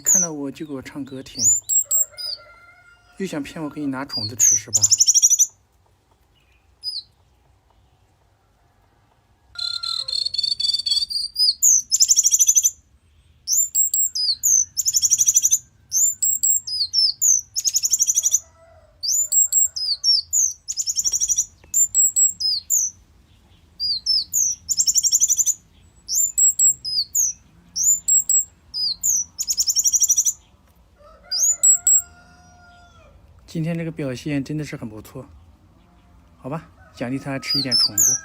看到我就给我唱歌听，又想骗我给你拿虫子吃是吧？今天这个表现真的是很不错，好吧，奖励他吃一点虫子。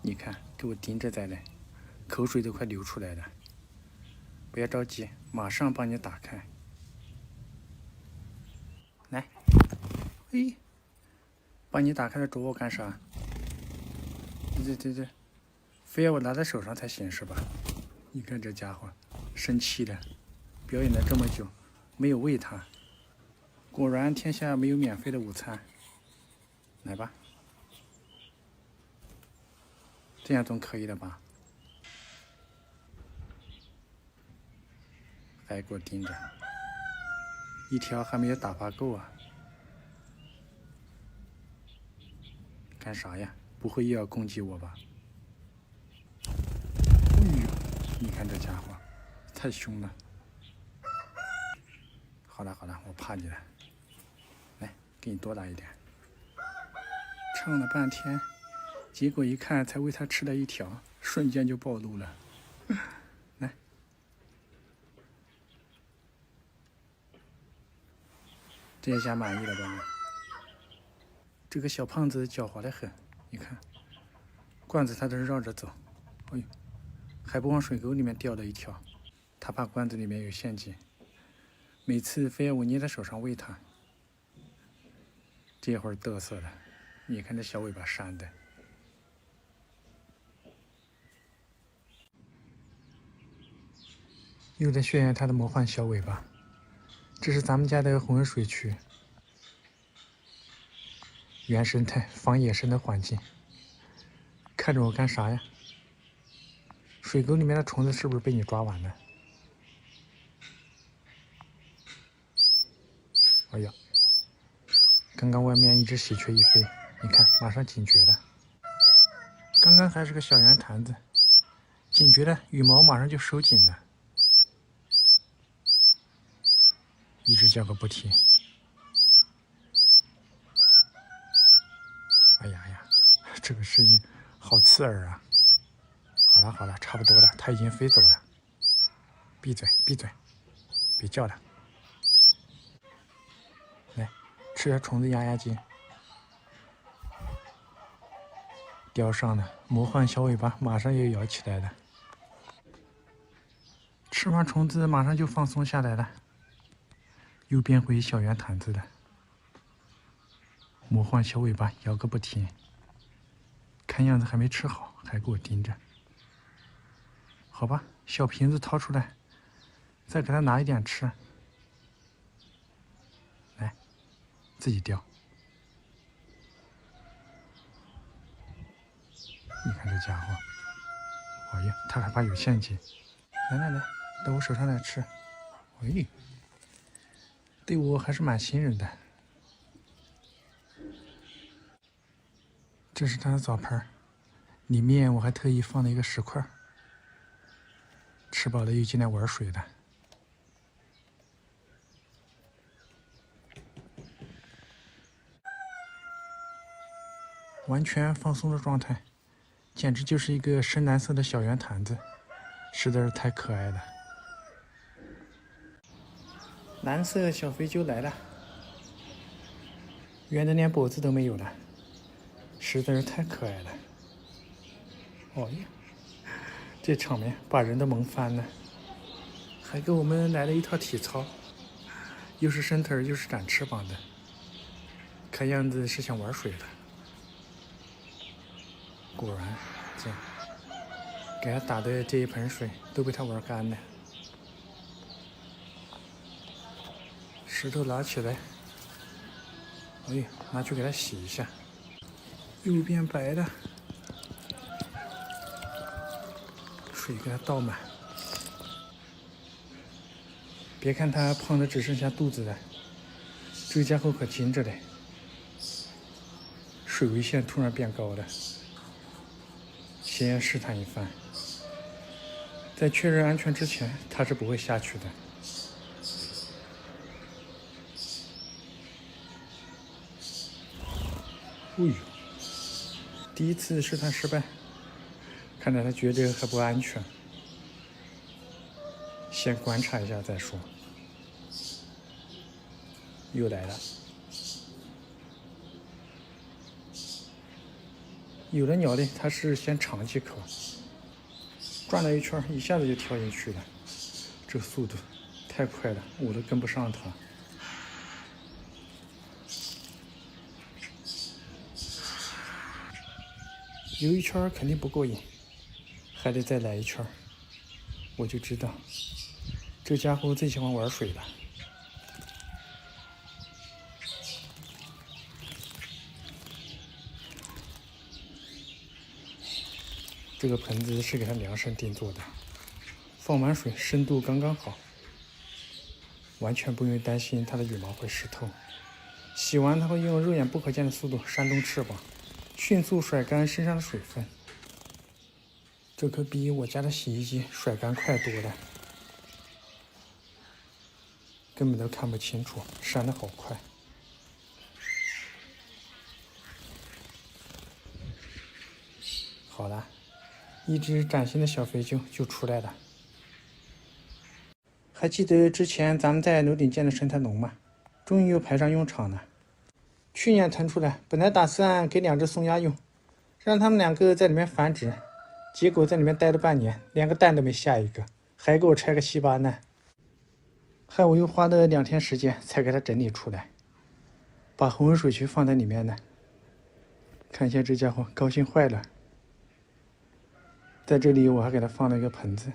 你看，给我盯着在嘞，口水都快流出来了。不要着急，马上帮你打开。来，嘿，帮你打开了啄我干啥？这，非要我拿在手上才行是吧？你看这家伙，生气了，表演了这么久。没有喂它，果然天下没有免费的午餐。来吧，这样总可以了吧？还给我盯着，一条还没有打发够啊！干啥呀？不会又要攻击我吧？哎呦，你看这家伙，太凶了！好了，我怕你了。来，给你多来一点。唱了半天，结果一看才喂它吃了一条，瞬间就暴露了。来，这下满意了吧？这个小胖子狡猾得很，你看，罐子它都是绕着走。哎呦，还不往水沟里面掉了一条，他怕罐子里面有陷阱。每次非要我捏在手上喂它，这会儿嘚瑟了，你看这小尾巴扇的。又在炫耀它的魔幻小尾巴。这是咱们家的红温水渠，原生态防野生的环境。看着我干啥呀？水沟里面的虫子是不是被你抓完了？哎呀，刚刚外面一只喜鹊一飞，你看马上警觉了。刚刚还是个小圆坛子，警觉了，羽毛马上就收紧了，一直叫个不停。哎呀，这个声音好刺耳啊！好了，差不多了，它已经飞走了。闭嘴，别叫了。来，吃点虫子压压惊。叼上了，魔幻小尾巴马上又摇起来了。吃完虫子马上就放松下来了，又变回小圆坛子了。魔幻小尾巴摇个不停，看样子还没吃好，还给我盯着。好吧，小瓶子掏出来，再给它拿一点吃。来，自己叼。你看这家伙，哎呀，他害怕有陷阱。来，到我手上来吃。喂，对我还是蛮信任的。这是他的澡盆，里面我还特意放了一个石块。吃饱了又进来玩水了。完全放松的状态，简直就是一个深蓝色的小圆坛子，实在是太可爱了。蓝色小肥鸠来了，圆的连脖子都没有了，实在是太可爱了。哦呀，这场面把人都萌翻了，还给我们来了一套体操，又是伸腿又是展翅膀的，看样子是想玩水的。果然，这样给他打的这一盆水都被他玩干了。石头拿起来，哎，拿去给他洗一下，又变白了。水给他倒满，别看它胖的只剩下肚子了，这个家伙可精着嘞。水位线突然变高了，先试探一番。在确认安全之前，它是不会下去的。哎呦，第一次试探失败，看来他觉得还不安全，先观察一下再说。又来了，有的鸟类它是先尝几口，转了一圈，一下子就跳进去了，这个速度太快了，我都跟不上它。游一圈肯定不过瘾，还得再来一圈。我就知道，这家伙最喜欢玩水了。这个盆子是给它量身定做的，放满水，深度刚刚好，完全不用担心它的羽毛会湿透。洗完，它会用肉眼不可见的速度扇动翅膀，迅速甩干身上的水分。这可比我家的洗衣机甩干快多了，根本都看不清楚，扇得好快。好了，一只崭新的小肥鸠就出来了。还记得之前咱们在楼顶建的生态笼吗？终于又派上用场了。去年腾出来，本来打算给2只松鸦用，让它们2个在里面繁殖，结果在里面待了半年，连个蛋都没下一个，还给我拆个稀巴烂，害我又花了2天时间才给它整理出来，把恒温水渠放在里面呢。看一下这家伙高兴坏了。在这里我还给它放了一个盆子。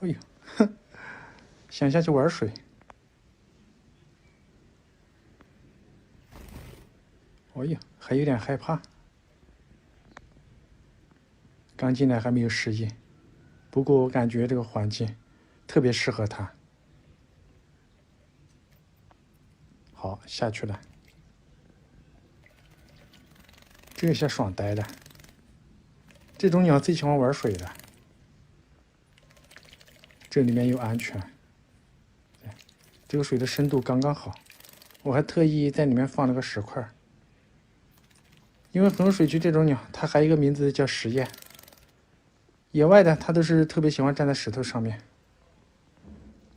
哎呦，哼，想下去玩水。哎呀，还有点害怕。刚进来还没有适应，不过我感觉这个环境特别适合它。好，下去了。这下爽呆了。这种鸟最喜欢玩水了。这里面又安全，这个水的深度刚刚好，我还特意在里面放了个石块。因为恒温水渠这种鸟，它还有一个名字叫石雁。野外的它都是特别喜欢站在石头上面，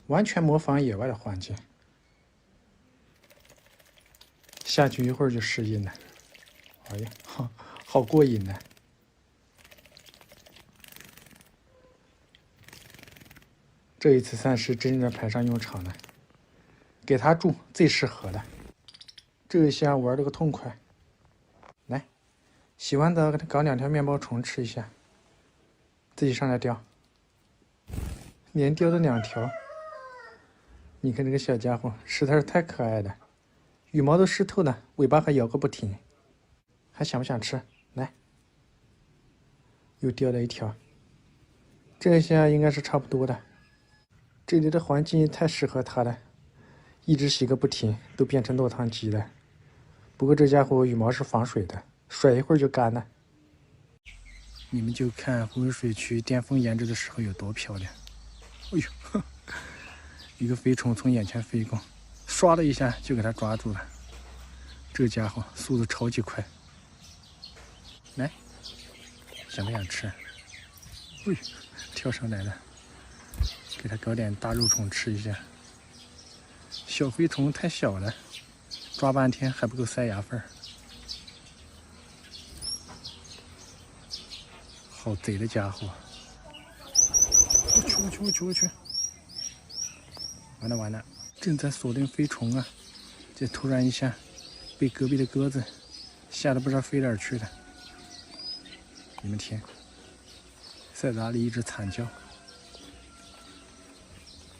完全模仿野外的环境。下去一会儿就适应了，哎呀，好过瘾呢！这一次算是真正的派上用场了，给它住最适合的。这一下玩了个痛快。来，洗完澡给它搞2条面包虫吃一下，自己上来叼，连叼了2条。你看这个小家伙实在是太可爱了，羽毛都湿透了，尾巴还摇个不停。还想不想吃？来，又叼了1条。这下应该是差不多了。这里的环境太适合它了，一直洗个不停，都变成落汤鸡了。不过这家伙羽毛是防水的，甩一会儿就干了。你们就看恒温水渠巅峰研制的时候有多漂亮。哎呦，一个飞虫从眼前飞过，唰的一下就给它抓住了。这家伙速度超级快。来，想不想吃？哎呦，跳上来了。给它搞点大肉虫吃一下。小飞虫太小了，抓半天还不够塞牙缝。好贼的家伙！我去！完了！正在锁定飞虫啊，这突然一下被隔壁的鸽子吓得不知道飞哪儿去了。你们听，在哪里一直惨叫？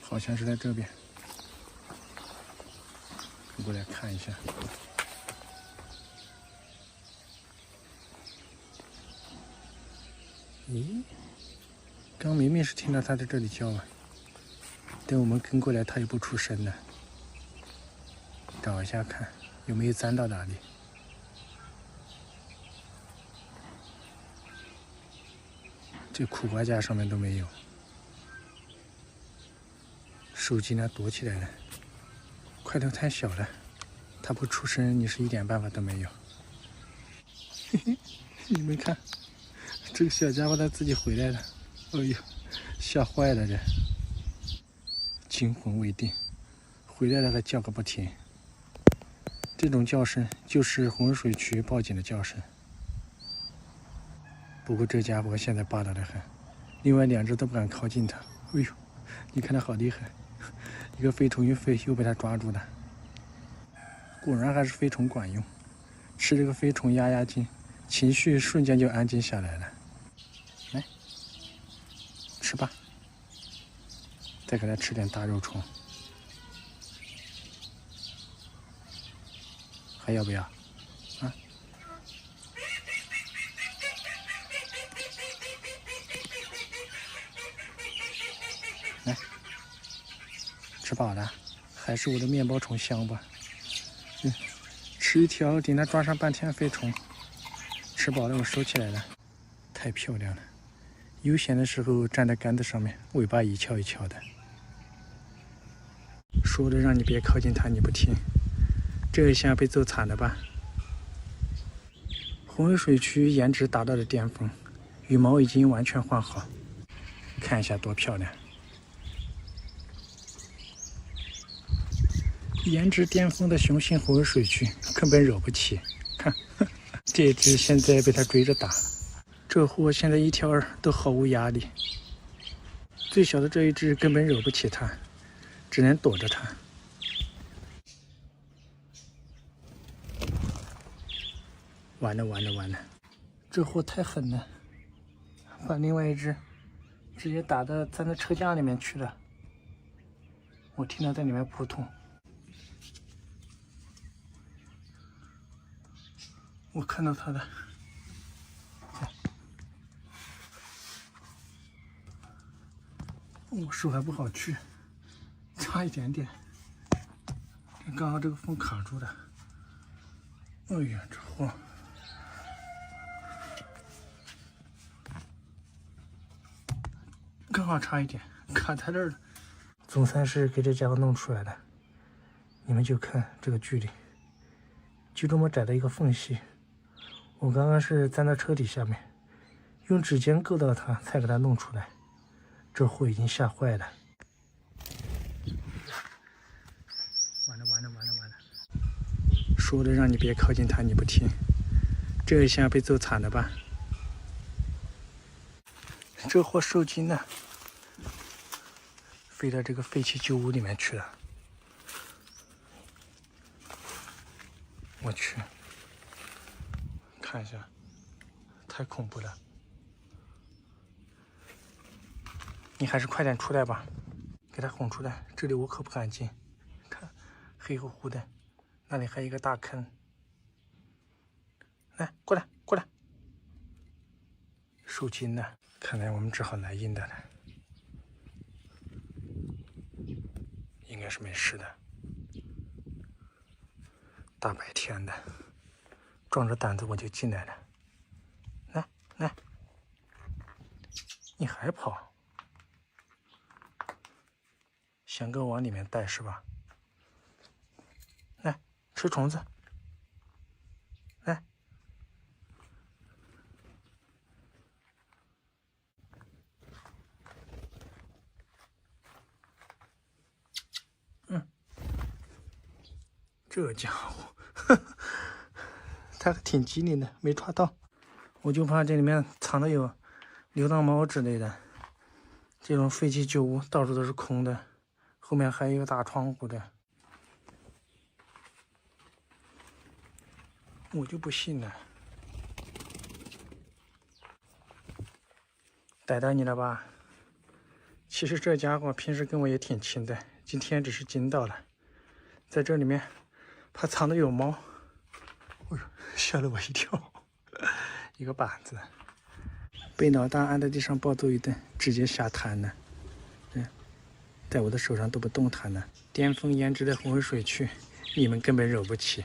好像是在这边，过来看一下。咦，刚明明是听到它在这里叫啊。等我们跟过来，它又不出声了。找一下看有没有粘到哪里。这苦瓜架上面都没有。手机呢躲起来了，块头太小了，它不出声，你是一点办法都没有。嘿嘿，你们看，这个小家伙它自己回来了，哎呦，吓坏了这，惊魂未定，回来了还叫个不停。这种叫声就是洪水区报警的叫声。不过这家伙现在霸道得很，另外2只都不敢靠近它。哎呦，你看它好厉害，一个飞虫一飞又被它抓住了。果然还是飞虫管用，吃这个飞虫压压惊，情绪瞬间就安静下来了。来，吃吧，再给它吃点大肉虫。还要不要？啊？来，吃饱了，还是我的面包虫香吧。吃一条顶它抓上半天飞虫，吃饱了我收起来了，太漂亮了。悠闲的时候站在杆子上面，尾巴一翘一翘的。说的让你别靠近它，你不听。这一下被揍惨了吧？洪水区颜值达到了巅峰，羽毛已经完全换好，看一下多漂亮！颜值巅峰的雄性洪水区根本惹不起，看，这只现在被它追着打，这货现在一条儿都毫无压力。最小的这一只根本惹不起它，只能躲着它。完了完了完了，这货太狠了，把另外一只直接打到站在车架里面去了。我听到在里面扑通，我看到它了。我手还不好去，差一点点，刚好这个缝卡住了。哎呀，这货！刚好差一点卡在这儿了，总算是给这家伙弄出来了。你们就看这个距离，就这么窄的一个缝隙。我刚刚是站在车底下面，用指尖够到它，才给它弄出来。这货已经吓坏了。完了完了完了完了！说的让你别靠近它，你不听。这一下被揍惨了吧？这货受惊了，飞到这个废弃旧屋里面去了。我去，看一下，太恐怖了！你还是快点出来吧，给它哄出来。这里我可不敢进，看黑乎乎的，那里还有一个大坑。来，过来过来！受惊了，看来我们只好来硬的了。应该是没事的。大白天的，壮着胆子我就进来了。来来，你还跑？想给我往里面带是吧？来，吃虫子。来。这家伙，他挺机灵的，没抓到。我就怕这里面藏的有流浪猫之类的。这种废弃旧屋到处都是空的，后面还有一个大窗户的。我就不信了。逮到你了吧？其实这家伙平时跟我也挺亲的，今天只是惊到了。在这里面怕藏的有猫，哎呦，吓了我一跳！一个板子，被老大按在地上暴揍一顿，直接吓瘫了。在我的手上都不动弹呢。巅峰颜值的红尾水区，你们根本惹不起，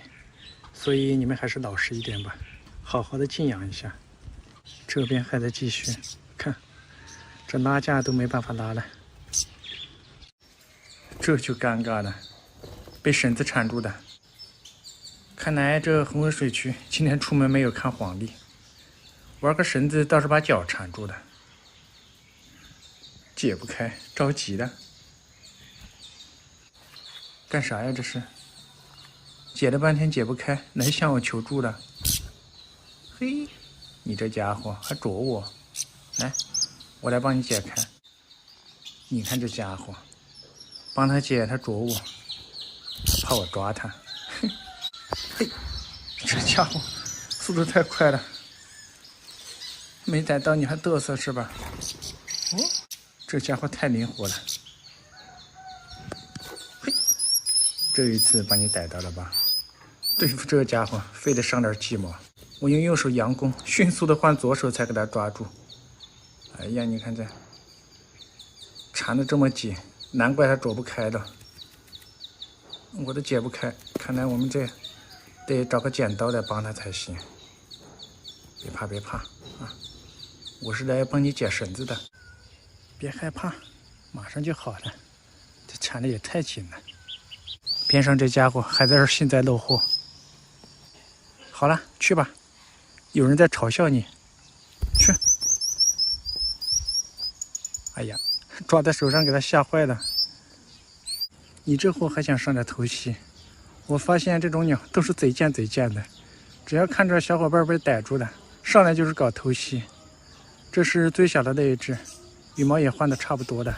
所以你们还是老实一点吧，好好的静养一下。这边还在继续，看，这拉架都没办法拉了，这就尴尬了，被绳子缠住的。看来这红尾水区今天出门没有看黄历，玩个绳子倒是把脚缠住了，解不开，着急的。干啥呀？这是解了半天解不开，能向我求助了？嘿，你这家伙还啄我！来，我来帮你解开。你看这家伙，帮他解，他啄我，怕我抓他。嘿，这家伙速度太快了，没逮到你还嘚瑟是吧？哦，这家伙太灵活了。嘿，这一次把你逮到了吧？对付这个家伙非得上点鸡毛。我用右手佯攻，迅速的换左手才给他抓住。哎呀，你看这缠得这么紧，难怪他啄不开了。我都解不开，看来我们这得找个剪刀来帮他才行。别怕别怕啊，我是来帮你解绳子的。别害怕，马上就好了。这缠的也太紧了。边上这家伙还在这幸灾乐祸。好了，去吧，有人在嘲笑你。去。哎呀，抓在手上给他吓坏了。你这货还想上点偷袭？我发现这种鸟都是贼贱贼贱的，只要看着小伙伴被逮住了，上来就是搞偷袭。这是最小的那一只，羽毛也换的差不多了。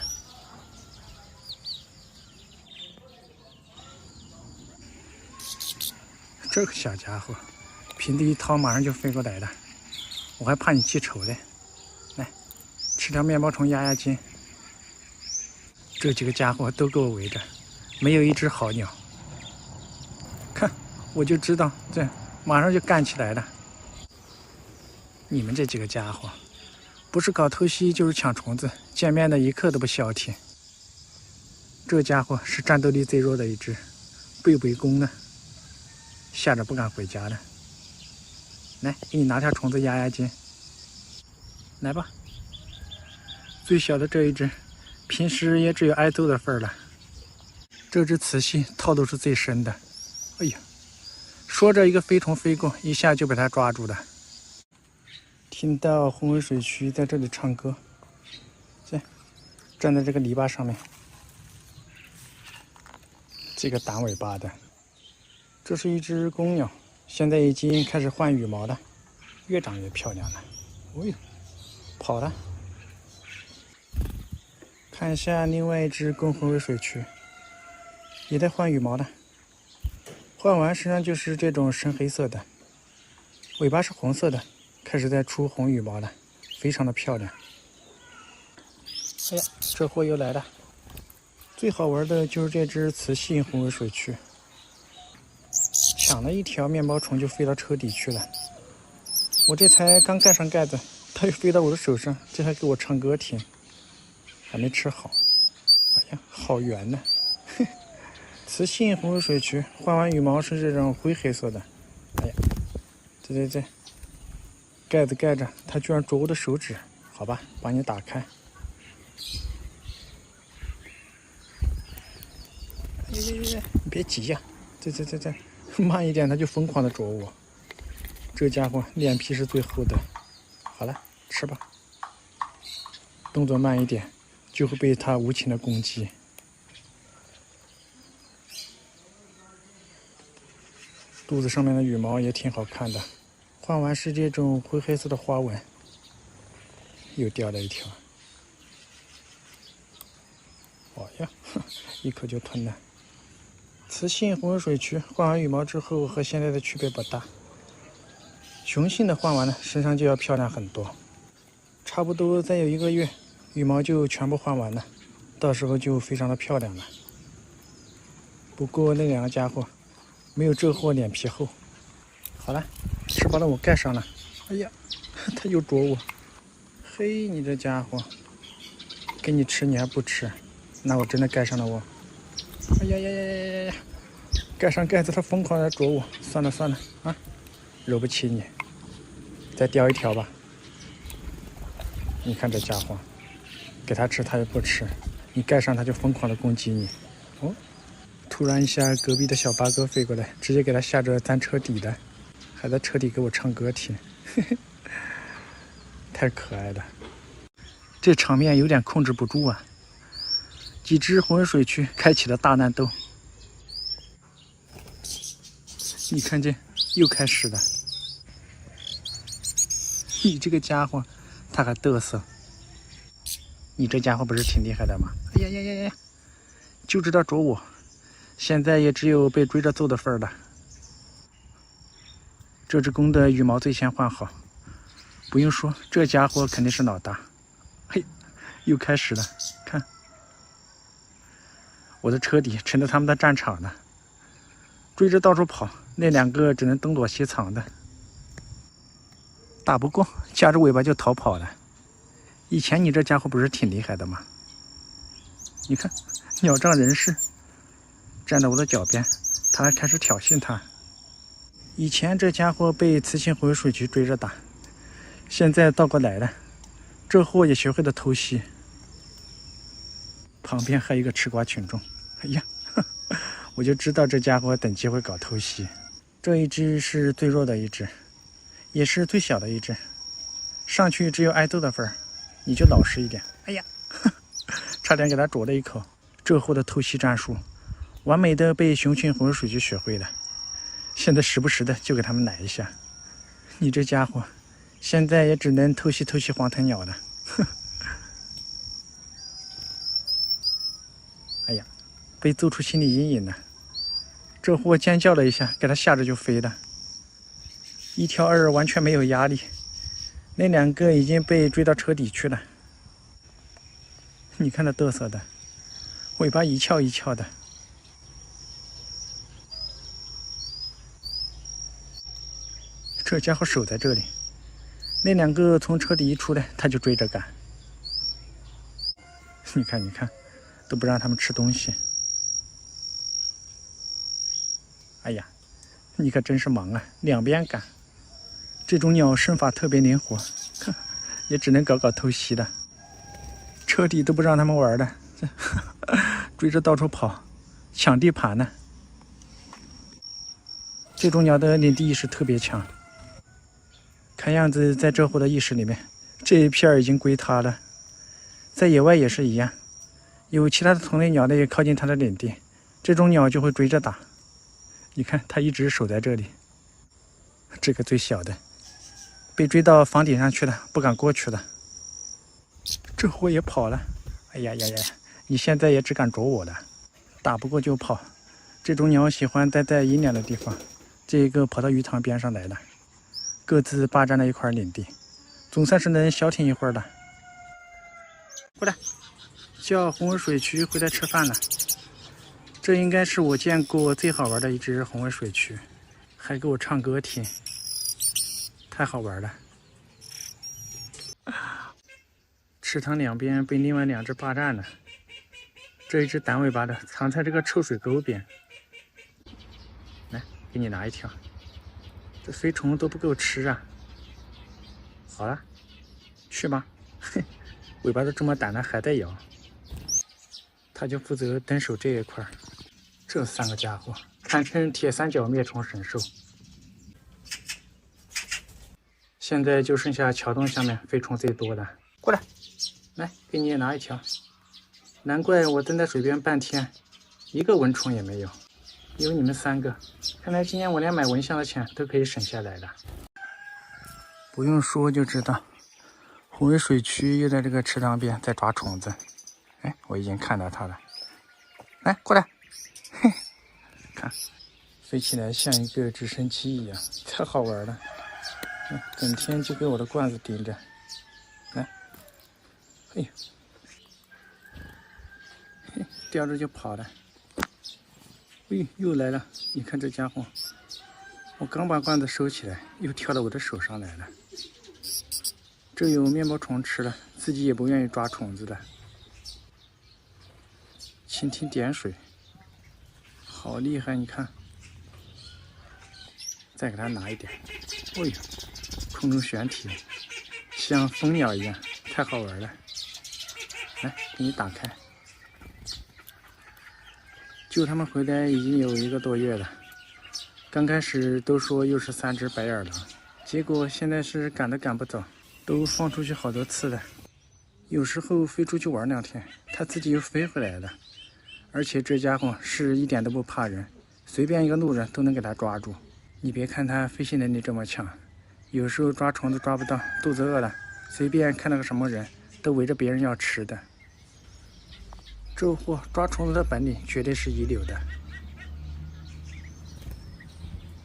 这个小家伙，瓶子一掏马上就飞过来了，我还怕你记仇嘞。来，吃条面包虫压压惊。这几个家伙都给我围着，没有一只好鸟。看，我就知道，这马上就干起来了。你们这几个家伙，不是搞偷袭就是抢虫子，见面的一刻都不消停。这家伙是战斗力最弱的一只，被围攻呢，吓得不敢回家了。来，给你拿条虫子压压惊。来吧，最小的这一只，平时也只有挨揍的份儿了。这只雌性套路是最深的。哎呀，说着一个飞虫飞过，一下就被它抓住了。听到红尾水蛆在这里唱歌，站在这个篱笆上面。这个短尾巴的，这是一只公鸟，现在已经开始换羽毛了，越长越漂亮了。哦呦，跑了！看一下另外一只公红尾水蛆，也在换羽毛了。换完身上就是这种深黑色的，尾巴是红色的，开始在出红羽毛了，非常的漂亮。哎呀，这货又来了！最好玩的就是这只雌性红尾水蛆，抢了一条面包虫就飞到车底去了。我这才刚盖上盖子，它又飞到我的手上，这还给我唱歌听，还没吃好。哎呀，好圆呢！雌性红尾水蛆换完羽毛是这种灰黑色的。哎呀，这盖子盖着，它居然啄我的手指。好吧，把你打开。你别急呀，这，慢一点，它就疯狂的啄我。这家伙脸皮是最厚的。好了，吃吧。动作慢一点，就会被它无情的攻击。肚子上面的羽毛也挺好看的，换完是这种灰黑色的花纹。又掉了一条。哦呀，一口就吞了。雌性红尾水蛆换完羽毛之后和现在的区别不大，雄性的换完了身上就要漂亮很多，差不多再有1个月，羽毛就全部换完了，到时候就非常的漂亮了。不过那2个家伙没有这货脸皮厚。好了，吃饱了我盖上了。哎呀，他又啄我。嘿，你这家伙，给你吃你还不吃？那我真的盖上了我。哎呀呀呀呀呀呀！盖上盖子，它疯狂的啄我。算了算了啊，惹不起你。再叼一条吧。你看这家伙，给它吃它也不吃，你盖上它就疯狂的攻击你。哦，突然一下，隔壁的小八哥飞过来，直接给它吓着咱车底的，还在车底给我唱歌听，嘿嘿，太可爱了。这场面有点控制不住啊！几只红尾水蛆开启了大乱斗。你看见，又开始了。你这个家伙，他还嘚瑟。你这家伙不是挺厉害的吗？哎呀呀呀呀！就知道啄我，现在也只有被追着揍的份儿了。这只公的羽毛最先换好，不用说，这家伙肯定是老大。嘿，又开始了，看，我的车底成了他们的战场了，追着到处跑，那两个只能东躲西藏的。打不过，夹着尾巴就逃跑了。以前你这家伙不是挺厉害的吗？你看，鸟仗人势，站在我的脚边，他还开始挑衅他。以前这家伙被雌性红尾水蛆追着打，现在倒过来了，这货也学会了偷袭。旁边还有一个吃瓜群众，哎呀，我就知道这家伙等机会搞偷袭。这一只是最弱的一只，也是最小的一只，上去只有挨揍的份儿，你就老实一点。哎呀，差点给他啄了一口。这货的偷袭战术，完美的被雄群红尾水蛆学会了，现在时不时的就给他们来一下。你这家伙，现在也只能偷袭黄藤鸟了。哎呀，被揍出心理阴影了。这货尖叫了一下，给他吓着就飞了。一挑二完全没有压力，那两个已经被追到车底去了。你看他嘚瑟的，尾巴一翘一翘的。这家伙守在这里，那两个从车底一出来，他就追着赶。你看，你看，都不让他们吃东西。哎呀，你可真是忙啊，两边赶。这种鸟身法特别灵活，也只能搞偷袭了。车底都不让他们玩了，追着到处跑，抢地盘呢。这种鸟的领地意识特别强，看样子在这货的意识里面，这一片已经归他了。在野外也是一样，有其他的同类鸟类靠近它的领地，这种鸟就会追着打。你看，它一直守在这里。这个最小的被追到房顶上去了，不敢过去了。这货也跑了。哎呀呀呀！你现在也只敢啄我了，打不过就跑。这种鸟喜欢待在阴凉的地方，这一个跑到鱼塘边上来了，各自霸占了一块领地，总算是能消停一会儿了。过来，叫红尾水蛆回来吃饭了。这应该是我见过最好玩的一只红尾水蛆，还给我唱歌听，太好玩了。池塘两边被另外两只霸占了，这一只短尾巴的藏在这个臭水沟边。来，给你拿一条。这飞虫都不够吃啊。好了，去吧。嘿，尾巴都这么短了，还在摇。他就负责蹲守这一块。这三个家伙堪称铁三角灭虫神兽。现在就剩下桥洞下面飞虫最多了。过来，来，给你也拿一条。难怪我蹲在水边半天，一个蚊虫也没有。有你们三个，看来今年我连买蚊香的钱都可以省下来了。不用说就知道，红尾水蛆又在这个池塘边在抓虫子。哎，我已经看到它了。来，过来。嘿，看，飞起来像一个直升机一样，太好玩了。整天就给我的罐子盯着。来，嘿，叼着就跑了。哎，又来了！你看这家伙，我刚把罐子收起来，又跳到我的手上来了。这有面包虫吃了，自己也不愿意抓虫子了。蜻蜓点水，好厉害！你看，再给它拿一点。哎呦，空中旋体，像蜂鸟一样，太好玩了。来，给你打开。救它们回来已经有1个多月了。刚开始都说又是3只白眼狼，结果现在是赶都赶不走，都放出去好多次了。有时候飞出去玩2天，它自己又飞回来了。而且这家伙是一点都不怕人，随便一个路人都能给它抓住。你别看它飞行能力这么强，有时候抓虫子抓不到，肚子饿了，随便看到个什么人都围着别人要吃的。这货抓虫子的本领绝对是一流的。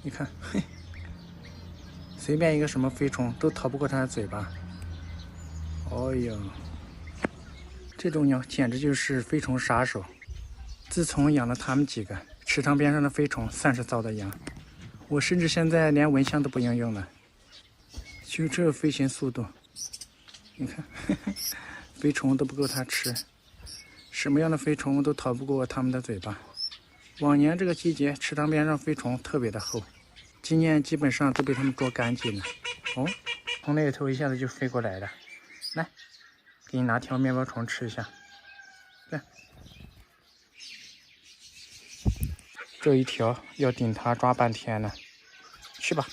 你看，嘿，随便一个什么飞虫都逃不过它的嘴巴。哦呦，这种鸟简直就是飞虫杀手。自从养了它们几个，池塘边上的飞虫算是遭的殃。我甚至现在连蚊香都不应用了。就这飞行速度，你看，飞虫都不够它吃，什么样的飞虫都逃不过它们的嘴巴。往年这个季节，池塘边上飞虫特别的厚，今年基本上都被它们捉干净了。哦，从那头一下子就飞过来了。来，给你拿条面包虫吃一下。来，这一条要顶它抓半天呢。去吧。